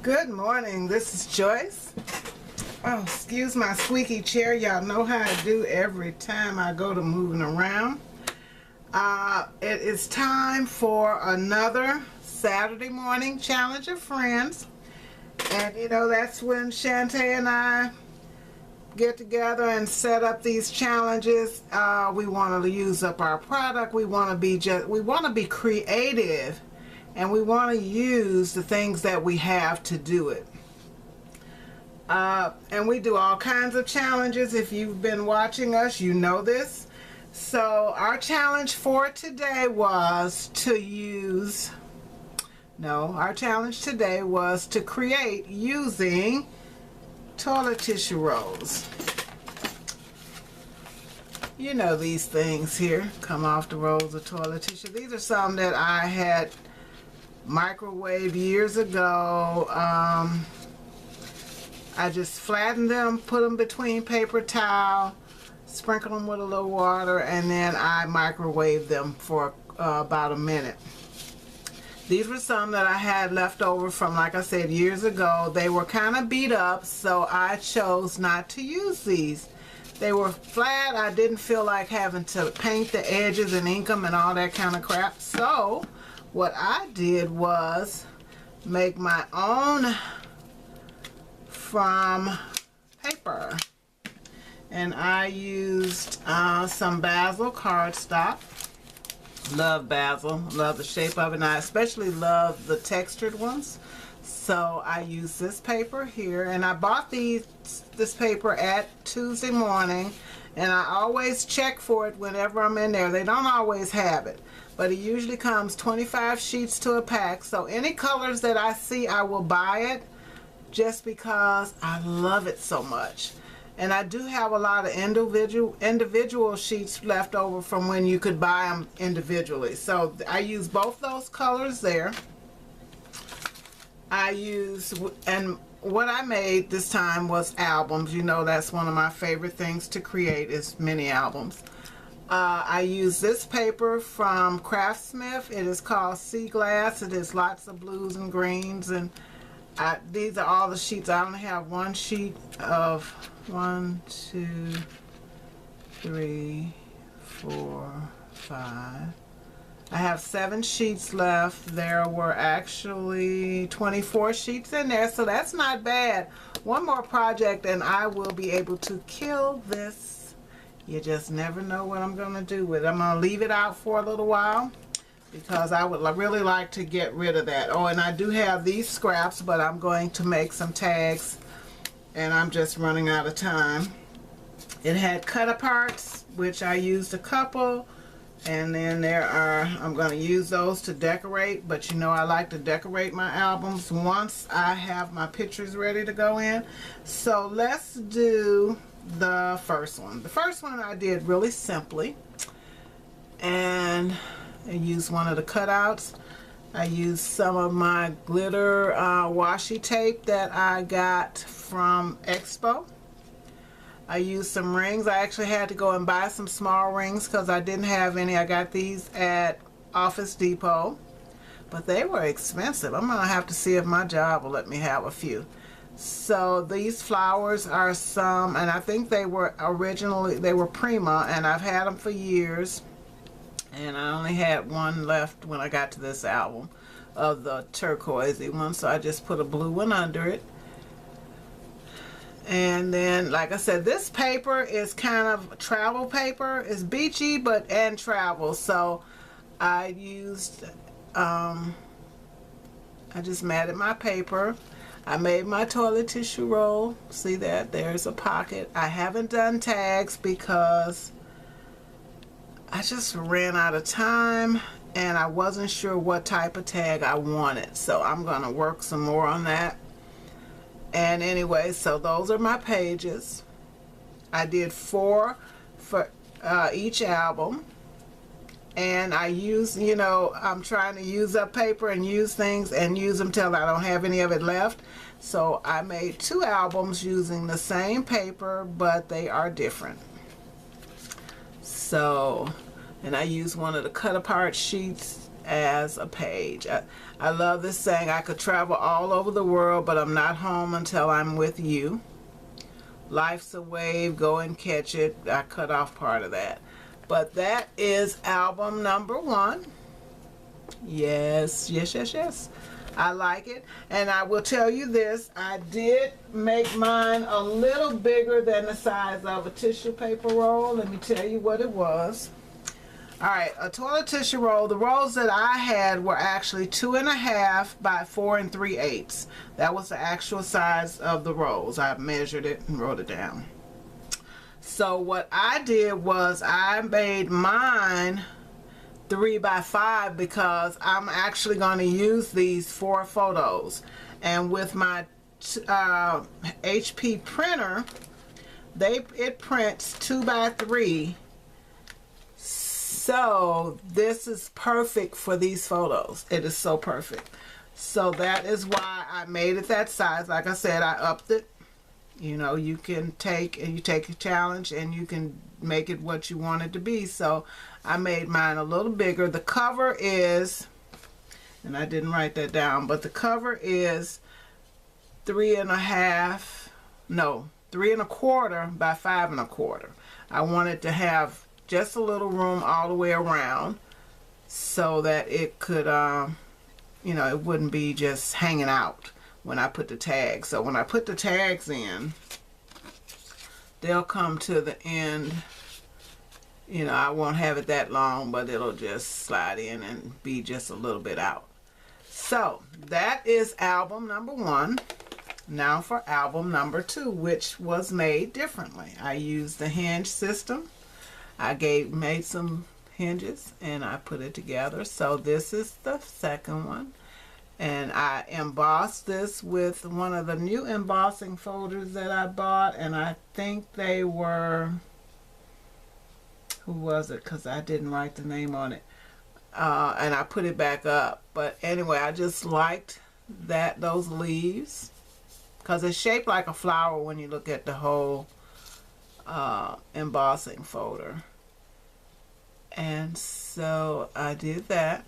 Good morning, this is Joyce. Oh, excuse my squeaky chair. Y'all know how I do every time I go to moving around. It is time for another Saturday morning challenge of friends. And you know, that's when Shanta and I get together and set up these challenges. We want to use up our product. We want to be creative, and we want to use the things that we have to do it. And we do all kinds of challenges. If you've been watching us, you know this. So our challenge for today was our challenge today was to create using toilet tissue rolls. You know, these things here come off the rolls of toilet tissue. These are some that I had microwaved years ago. I just flattened them, put them between paper towel, sprinkle them with a little water, and then I microwaved them for about a minute. These were some that I had left over from, like I said, years ago. They were kind of beat up, so I chose not to use these. They were flat. I didn't feel like having to paint the edges and ink them and all that kind of crap. So what I did was make my own from paper. And I used some basil cardstock. Love basil, love the shape of it, and I especially love the textured ones. So I use this paper here, and I bought this paper at Tuesday morning, and I always check for it whenever I'm in there. They don't always have it, but it usually comes 25 sheets to a pack. So any colors that I see, I will buy it just because I love it so much. And I do have a lot of individual sheets left over from when you could buy them individually. So I use both those colors there. And what I made this time was albums. You know, that's one of my favorite things to create is mini albums. I use this paper from Craftsmith. It is called Sea Glass. It is lots of blues and greens, and these are all the sheets. I only have one sheet of 1, 2, 3, 4, 5. I have 7 sheets left. There were actually 24 sheets in there, so that's not bad. One more project and I will be able to kill this. You just never know what I'm going to do with it. I'm going to leave it out for a little while because I would really like to get rid of that. Oh, and I do have these scraps, but I'm going to make some tags, and I'm just running out of time. It had cut aparts, which I used a couple, and then I'm going to use those to decorate. But you know, I like to decorate my albums once I have my pictures ready to go in. So let's do the first one. The first one I did really simply, and I used one of the cutouts. I used some of my glitter washi tape that I got from Expo. I used some rings. I actually had to go and buy some small rings because I didn't have any. I got these at Office Depot, but they were expensive. I'm gonna have to see if my job will let me have a few. So these flowers are some, and I think they were Prima, and I've had them for years. And I only had one left when I got to this album of the turquoisey one, so I just put a blue one under it. And then, like I said, this paper is kind of travel paper. It's beachy and travel. So I used, I just matted my paper. I made my toilet tissue roll. See that? There's a pocket. I haven't done tags because I just ran out of time and I wasn't sure what type of tag I wanted. So I'm going to work some more on that. And anyway, so those are my pages. I did 4 for each album. And I use, you know, I'm trying to use up paper and use things and use them till I don't have any of it left. So I made 2 albums using the same paper, but they are different. So, and I used one of the cut apart sheets as a page. I love this saying, I could travel all over the world, but I'm not home until I'm with you. Life's a wave, go and catch it. I cut off part of that. But that is album number 1. Yes, yes, yes, yes. I like it. And I will tell you this, I did make mine a little bigger than the size of a tissue paper roll. Let me tell you what it was. Alright, a toilet tissue roll, the rolls that I had were actually 2.5 by 4 3/8. That was the actual size of the rolls. I measured it and wrote it down. So what I did was I made mine 3 by 5 because I'm actually going to use these for photos. And with my HP printer, it prints 2 by 3. So this is perfect for these photos. It is so perfect. So that is why I made it that size. Like I said, I upped it. You know, you can take a challenge and you can make it what you want it to be. So I made mine a little bigger. The cover is, and I didn't write that down, but the cover is 3.5, no, 3.25 by 5.25. I wanted to have just a little room all the way around so that it could, you know, it wouldn't be just hanging out when I put the tags. So when I put the tags in, they'll come to the end. You know, I won't have it that long, but it'll just slide in and be just a little bit out. So that is album number 1. Now for album number 2, which was made differently. I used the hinge system. I made some hinges and I put it together. So this is the second one. And I embossed this with one of the new embossing folders that I bought. And I think they were, who was it? Because I didn't write the name on it. And I put it back up. But anyway, I just liked those leaves. Because it's shaped like a flower when you look at the whole embossing folder. And so I did that.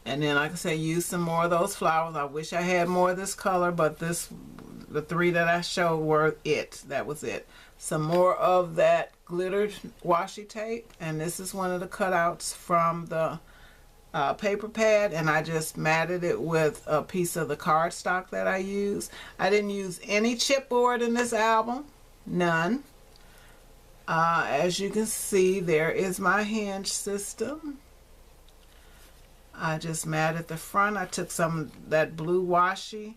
And then, like I said, use some more of those flowers. I wish I had more of this color, but the 3 that I showed were it. That was it. Some more of that glittered washi tape. And this is one of the cutouts from the paper pad. And I just matted it with a piece of the cardstock that I used. I didn't use any chipboard in this album. None. As you can see, there is my hinge system. I just matted the front. I took some of that blue washi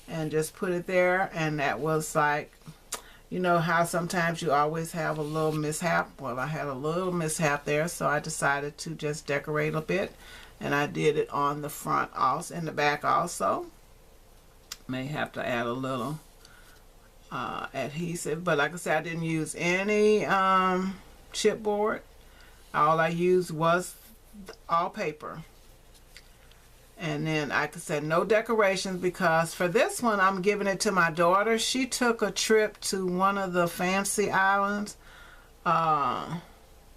and just put it there, and that was like, you know how sometimes you always have a little mishap? Well, I had a little mishap there, so I decided to just decorate a bit, and I did it on the front also, in the back also. May have to add a little adhesive, but like I said, I didn't use any chipboard. All I used was all paper. And then like I said, no decorations, because for this one I'm giving it to my daughter. She took a trip to one of the fancy islands. Oh,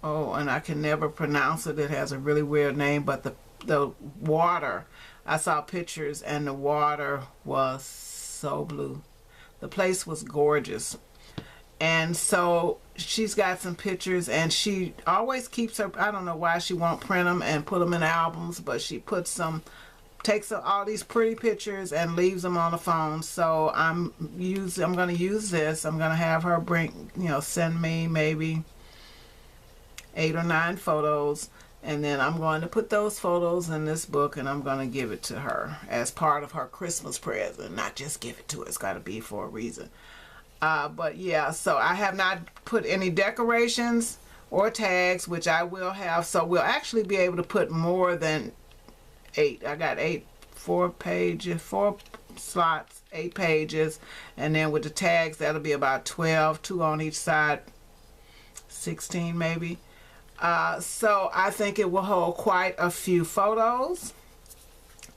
and I can never pronounce it. It has a really weird name, but the water, I saw pictures and the water was so blue. The place was gorgeous. And so she's got some pictures, and she always keeps her, I don't know why she won't print them and put them in albums, but she puts some, takes all these pretty pictures and leaves them on the phone. So I'm going to use this. I'm going to have her send me maybe 8 or 9 photos, and then I'm going to put those photos in this book, and I'm going to give it to her as part of her Christmas present. Not just give it to her. It's got to be for a reason. But yeah, so I have not put any decorations or tags, which I will have. So we'll actually be able to put more than 8. I got 4 slots, 8 pages. And then with the tags, that'll be about 12, 2 on each side, 16 maybe. So I think it will hold quite a few photos.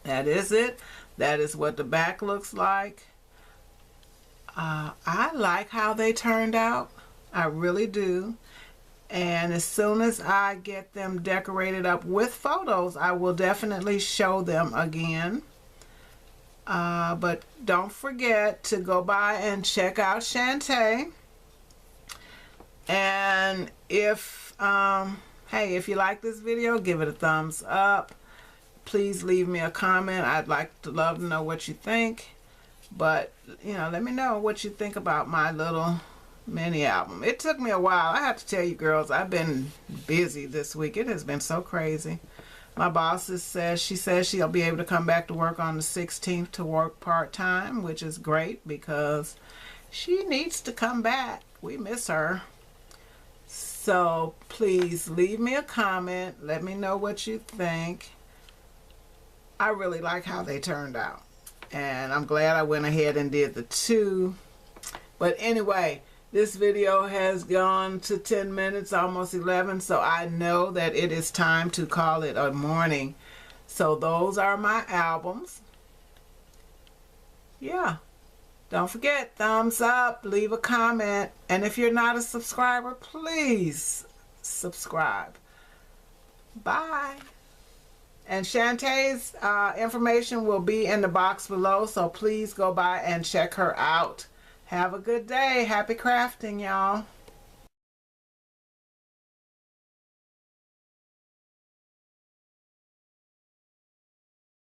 That is it. That is what the back looks like. I like how they turned out. I really do. And as soon as I get them decorated up with photos, I will definitely show them again. But don't forget to go by and check out Shanta. And if, hey, if you like this video, give it a thumbs up. Please leave me a comment. I'd love to know what you think. But, you know, let me know what you think about my little mini album. It took me a while. I have to tell you girls, I've been busy this week. It has been so crazy. My boss says she'll be able to come back to work on the 16th to work part-time, which is great because she needs to come back. We miss her. So please leave me a comment. Let me know what you think. I really like how they turned out. And I'm glad I went ahead and did the 2. But anyway, this video has gone to 10 minutes, almost 11, so I know that it is time to call it a morning. So those are my albums. Yeah. Don't forget, thumbs up, leave a comment, and if you're not a subscriber, please subscribe. Bye. And Shanta's information will be in the box below, so please go by and check her out. Have a good day. Happy crafting, y'all.